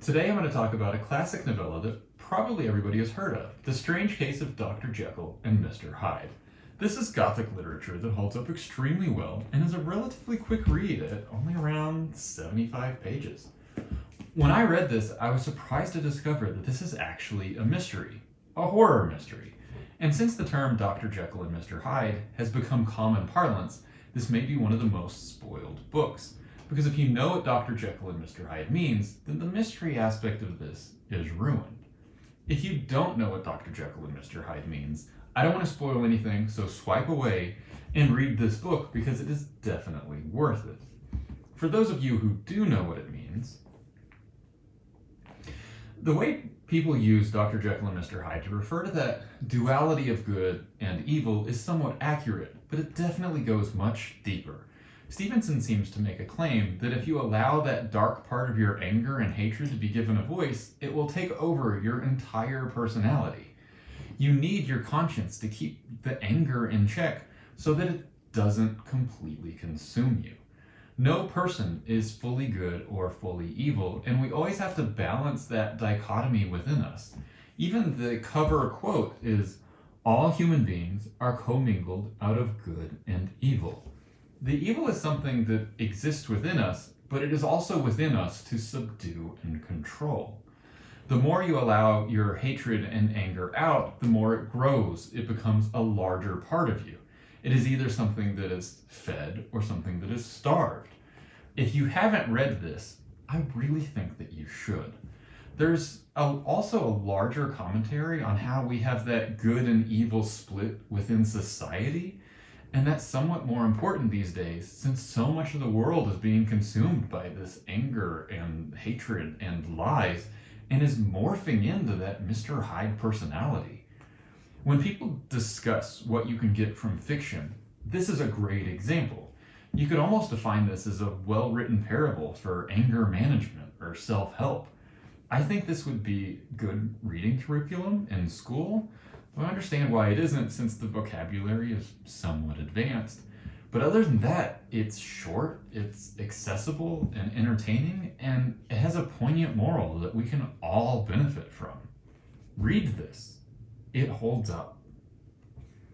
Today I'm going to talk about a classic novella that probably everybody has heard of, The Strange Case of Dr. Jekyll and Mr. Hyde. This is Gothic literature that holds up extremely well and is a relatively quick read at only around 75 pages. When I read this, I was surprised to discover that this is actually a mystery, a horror mystery. And since the term Dr. Jekyll and Mr. Hyde has become common parlance, this may be one of the most spoiled books. Because if you know what Dr. Jekyll and Mr. Hyde means, then the mystery aspect of this is ruined. If you don't know what Dr. Jekyll and Mr. Hyde means, I don't want to spoil anything, so swipe away and read this book because it is definitely worth it. For those of you who do know what it means, the way people use Dr. Jekyll and Mr. Hyde to refer to that duality of good and evil is somewhat accurate, but it definitely goes much deeper. Stevenson seems to make a claim that if you allow that dark part of your anger and hatred to be given a voice, it will take over your entire personality. You need your conscience to keep the anger in check so that it doesn't completely consume you. No person is fully good or fully evil, and we always have to balance that dichotomy within us. Even the cover quote is, "All human beings are commingled out of good and evil." The evil is something that exists within us, but it is also within us to subdue and control. The more you allow your hatred and anger out, the more it grows. It becomes a larger part of you. It is either something that is fed or something that is starved. If you haven't read this, I really think that you should. There's also a larger commentary on how we have that good and evil split within society. And that's somewhat more important these days, since so much of the world is being consumed by this anger and hatred and lies, and is morphing into that Mr. Hyde personality. When people discuss what you can get from fiction, this is a great example. You could almost define this as a well-written parable for anger management or self-help. I think this would be good reading curriculum in school. I understand why it isn't, since the vocabulary is somewhat advanced. But other than that, it's short, it's accessible and entertaining, and it has a poignant moral that we can all benefit from. Read this. It holds up.